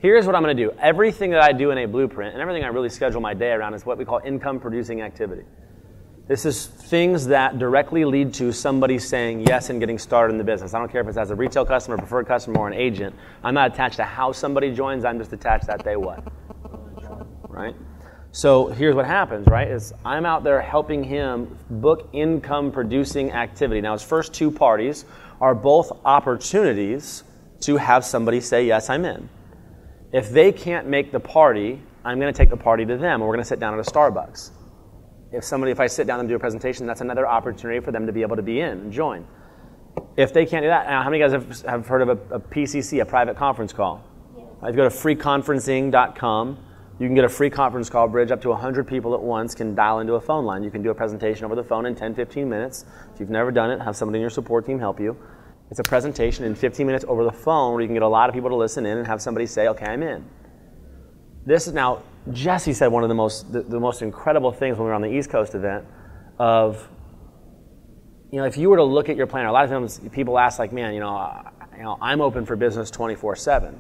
Here's what I'm going to do. Everything that I do in a blueprint and everything I really schedule my day around is what we call income-producing activity. This is things that directly lead to somebody saying yes and getting started in the business. I don't care if it's as a retail customer, preferred customer, or an agent. I'm not attached to how somebody joins. I'm just attached that they what? Right? So here's what happens, right, is I'm out there helping him book income-producing activity. Now, his first two parties are both opportunities to have somebody say, yes, I'm in. If they can't make the party, I'm going to take the party to them, and we're going to sit down at a Starbucks. If I sit down and do a presentation, that's another opportunity for them to be able to be in and join. If they can't do that, now how many of you guys have heard of a PCC, a private conference call? Yes. If you go to freeconferencing.com, you can get a free conference call bridge. Up to 100 people at once can dial into a phone line. You can do a presentation over the phone in 10, 15 minutes. If you've never done it, have somebody in your support team help you. It's a presentation in 15 minutes over the phone where you can get a lot of people to listen in and have somebody say, okay, I'm in. This is now, Jesse said one of the most incredible things when we were on the East Coast event of, if you were to look at your planner, a lot of times people ask like, man, I'm open for business 24/7,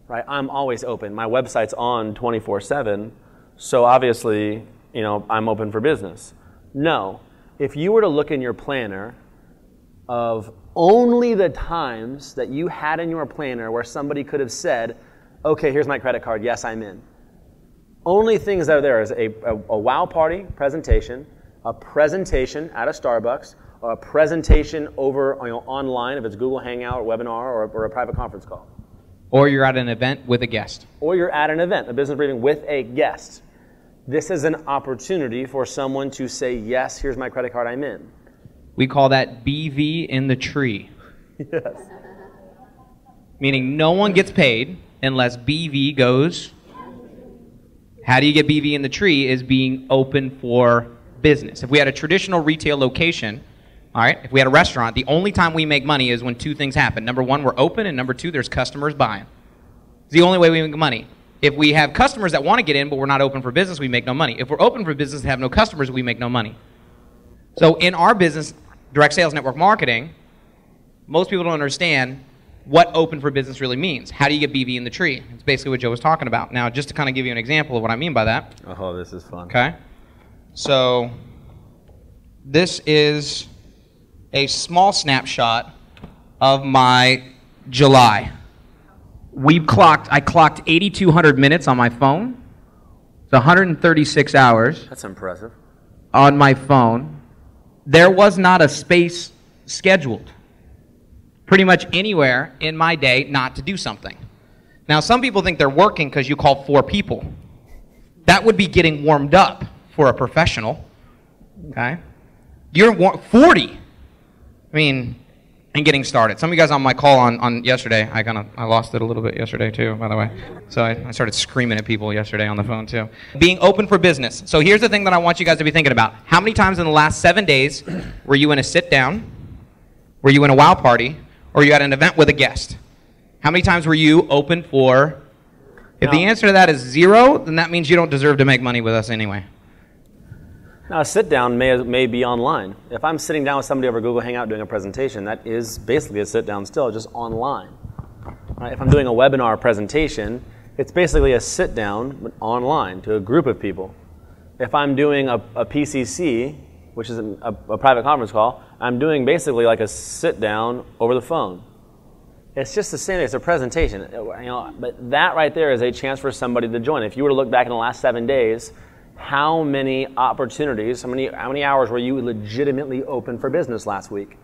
right? I'm always open. My website's on 24/7, so obviously, I'm open for business. No, if you were to look in your planner of only the times that you had in your planner where somebody could have said, okay, here's my credit card, yes, I'm in. Only things that are there is a wow party presentation, a presentation at a Starbucks, or a presentation over online, if it's Google Hangout or webinar or a private conference call. Or you're at an event with a guest. Or you're at an event, a business briefing with a guest. This is an opportunity for someone to say, yes, here's my credit card, I'm in. We call that BV in the tree. Yes. Meaning no one gets paid unless BV goes. How do you get BV in the tree is being open for business. If we had a traditional retail location, all right, if we had a restaurant, the only time we make money is when two things happen. Number one, we're open, and number two, there's customers buying. It's the only way we make money. If we have customers that want to get in, but we're not open for business, we make no money. If we're open for business and have no customers, we make no money. So in our business, direct sales network marketing, most people don't understand what open for business really means. How do you get BV in the tree? It's basically what Joe was talking about. Now, just to kind of give you an example of what I mean by that. Oh, this is fun. Okay. So this is a small snapshot of my July. I clocked 8,200 minutes on my phone. It's 136 hours. That's impressive. On my phone. There was not a space scheduled pretty much anywhere in my day not to do something. Now, some people think they're working because you call 4 people. That would be getting warmed up for a professional. Okay? You're 40. And getting started. Some of you guys on my call on yesterday, I lost it a little bit yesterday too, by the way. So I started screaming at people yesterday on the phone too. Being open for business. So here's the thing that I want you guys to be thinking about. How many times in the last 7 days were you in a sit down? Were you in a wow party? Or you at an event with a guest? How many times were you open for? If the answer to that is 0, then that means you don't deserve to make money with us anyway. Now, a sit-down may be online. If I'm sitting down with somebody over Google Hangout doing a presentation, that is basically a sit-down still, just online. Right? If I'm doing a webinar presentation, it's basically a sit-down but online to a group of people. If I'm doing a PCC, which is a private conference call, I'm doing basically like a sit-down over the phone. It's just the same thing. It's a presentation. But that right there is a chance for somebody to join. If you were to look back in the last 7 days, how many opportunities, how many hours were you legitimately open for business last week?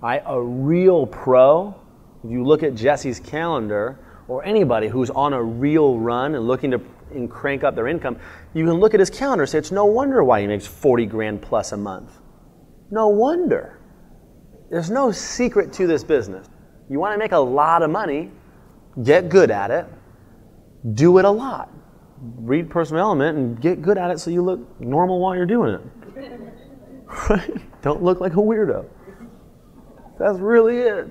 Right? A real pro, if you look at Jesse's calendar, or anybody who's on a real run and looking to crank up their income, you can look at his calendar and say, it's no wonder why he makes 40 grand plus a month. No wonder. There's no secret to this business. You want to make a lot of money, get good at it, do it a lot. Read Personal Element and get good at it so you look normal while you're doing it. Right? Don't look like a weirdo. That's really it.